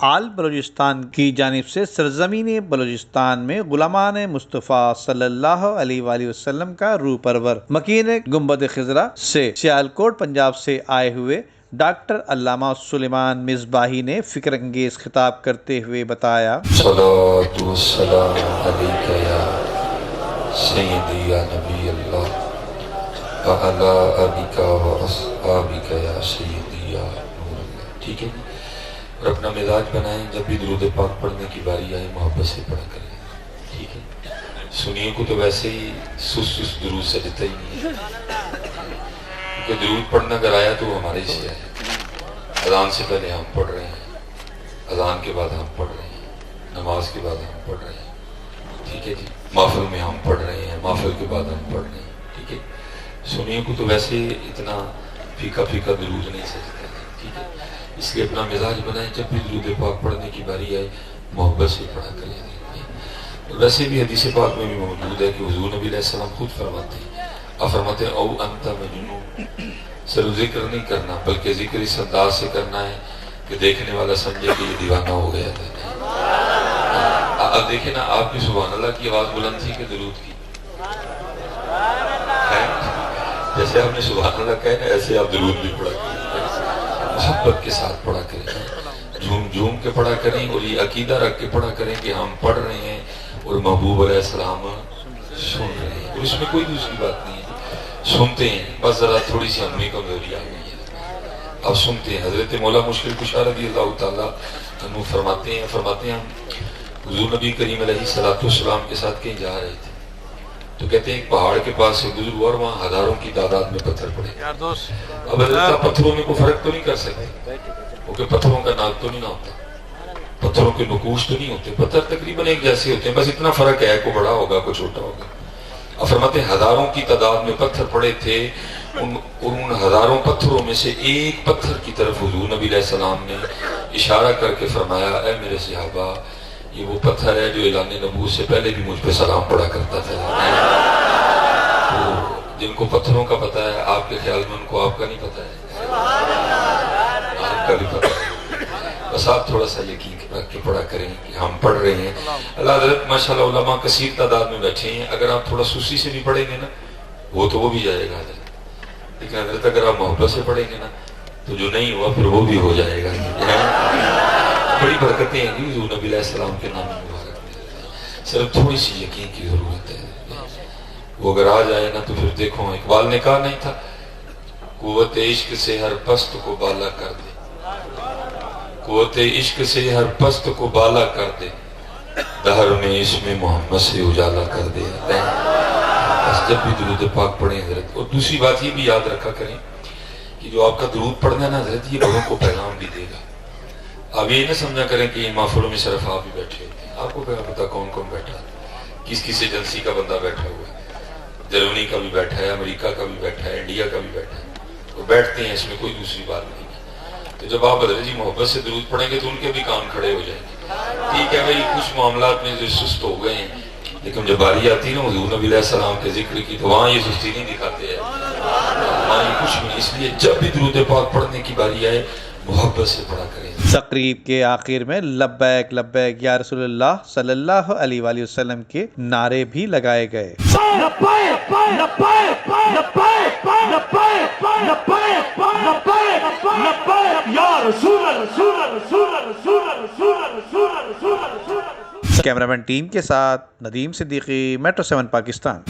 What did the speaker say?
آل بلوچستان کی جانب سے سرزمین بلوچستان میں غلامان مصطفیٰ صلی اللہ علیہ وآلہ وسلم کا روح پرور مکین گنبد خضرا سے سیالکوٹ پنجاب سے آئے ہوئے ڈاکٹر علامہ سلیمان مصباحی نے فکر انگیز خطاب کرتے ہوئے بتایا، صلاۃ والسلام علیک یا سیدی یا نبی اللہ وعلی آلک واصحابک یا سیدی یا نور اللہ۔ ٹھیک ہے جی، اور اپنا مزاج بنائیں، جب بھی درود پاک پڑھنے کی باری آئے محبت سے پڑھا کریں۔ ٹھیک ہے، سنیے کو تو ویسے ہی سس درود سجتا ہی نہیں ہے، کیونکہ درود پڑھنا اگر آیا تو وہ ہمارے سے آیا۔ اذان سے پہلے ہم پڑھ رہے ہیں، اذان کے بعد ہم پڑھ رہے ہیں، نماز کے بعد ہم پڑھ رہے ہیں۔ ٹھیک ہے جی، محفل میں ہم پڑھ رہے ہیں، محفل کے بعد ہم پڑھ رہے ہیں۔ ٹھیک ہے، سنیے کو تو ویسے اتنا پھیکا پھیکا درود نہیں سجتا ہے۔ ٹھیک ہے، اس لیے اپنا مزاج بنائیں، جب بھی درود پاک پڑھنے کی باری آئے محبت سے پڑھا کریں۔ ویسے بھی حدیث پاک میں بھی موجود ہے کہ حضور نبی علیہ السلام خود فرماتے ہیں، آپ فرماتے ہیں او انت مجنون، صرف ذکر نہیں کرنا بلکہ ذکر اس انداز سے کرنا ہے کہ دیکھنے والا سمجھے کہ یہ دیوانہ ہو گیا تھا۔ اب دیکھیں نا، آپ کی سبحان اللہ کی آواز بلند تھی کہ درود کی؟ جیسے آپ نے سبحان اللہ کہا نا، ایسے آپ درود بھی پڑھا کریں، محبت کے ساتھ پڑھا کریں، جھوم جھوم کے پڑھا کریں، اور یہ عقیدہ رکھ کے پڑھا کریں کہ ہم پڑھ رہے ہیں اور محبوب علیہ السلام سن رہے ہیں، اور اس میں کوئی دوسری بات نہیں ہے۔ سنتے ہیں، بس ذرا تھوڑی سی ہمیں کمزوری آ گئی ہے، اب سنتے ہیں۔ حضرت مولا مشکل کشا رضی اللہ تعالیٰ عنہ فرماتے ہیں ہم حضور نبی کریم علیہ السلام کے ساتھ کہیں جا رہے تھے، تو کہتے ہیں ایک پہاڑ کے پاس سے گزر ہوا اور وہاں ہزاروں کی تعداد میں پتھر پڑے۔ اب حضرت پتھروں میں کوئی فرق تو نہیں کر سکتے، کیونکہ پتھروں کا ناک تو نہیں نہ ہوتا، پتھروں کے نقوش تو نہیں ہوتے، پتھر تقریباً ایک جیسے ہوتے ہیں، بس اتنا فرق ہے، کوئی بڑا ہوگا کوئی چھوٹا ہوگا۔ اب فرماتے ہیں ہزاروں کی تعداد میں پتھر پڑے تھے، ان ہزاروں پتھروں میں سے ایک پتھر کی طرف حضور نبی علیہ السلام نے اشارہ کر کے فرمایا، اے میرے صحابہ، یہ وہ پتھر ہے جو اعلان نبوت سے پہلے بھی مجھ پہ سلام پڑھا کرتا تھا۔ تو جن کو پتھروں کا پتہ ہے، آپ کے خیال میں ان کو آپ کا نہیں پتہ ہے؟ آپ کا بھی پتہ ہے، بس آپ تھوڑا سا یقین رکھ کے پڑھا کریں کہ ہم پڑھ رہے ہیں۔ اللہ حضرت ماشاءاللہ علماء کثیر تعداد میں بیٹھے ہیں، اگر آپ تھوڑا سستی سے بھی پڑھیں گے نا وہ بھی جائے گا حضرت، لیکن حضرت اگر آپ محبت سے پڑھیں گے نا تو جو نہیں ہوا پھر وہ بھی ہو جائے گا۔ بڑی برکتیں ہیں حضور نبی علیہ السلام کے نام مبارک میں، صرف تھوڑی سی یقین کی ضرورت ہے، وہ اگر آ جائے نا تو پھر دیکھو، اقبال نے کہا نہیں تھا، قوت عشق سے ہر پست کو بالا کر دے، قوت عشق سے ہر پست کو بالا کر دے، دہر میں اس میں محمد سے اجالا کر دے۔ بس جب بھی درود پاک پڑھیں حضرت، اور دوسری بات یہ بھی یاد رکھا کریں کہ جو آپ کا درود پڑھنا ہے نا حضرت، یہ بڑوں کو پیغام بھی دے گا۔ اب یہ نہ سمجھا کریں کہ ان محفلوں میں صرف آپ ہی بیٹھے ہوتے ہیں، آپ کو کیا پتا کون کون بیٹھا ہے، کس کس ایجنسی کا بندہ بیٹھا ہوا ہے، جرمنی کا بھی بیٹھا ہے، امریکہ کا بھی بیٹھا ہے، انڈیا کا بھی بیٹھا ہے، وہ بیٹھتے ہیں، اس میں کوئی دوسری بات نہیں ہے۔ تو جب آپ حضرت جی محبت سے درود پڑھیں گے تو ان کے بھی کام کھڑے ہو جائیں گے۔ ٹھیک ہے بھائی، کچھ معاملات میں جو سست ہو گئے ہیں، لیکن جب باری آتی ہے نا حضور نبی علیہ السلام کے ذکر کی، تو وہاں یہ سستی نہیں دکھاتے ہیں، وہاں یہ کچھ نہیں۔ اس لیے جب بھی درود پاک پڑھنے کی باری آئے محبت سے پڑھا کریں۔ تقریب کے آخر میں لبیک لبیک یا رسول اللہ صلی اللہ علیہ وآلہ وسلم کے نعرے بھی لگائے گئے۔ کیمرامین ٹیم کے ساتھ ندیم صدیقی، میٹرو 7 پاکستان۔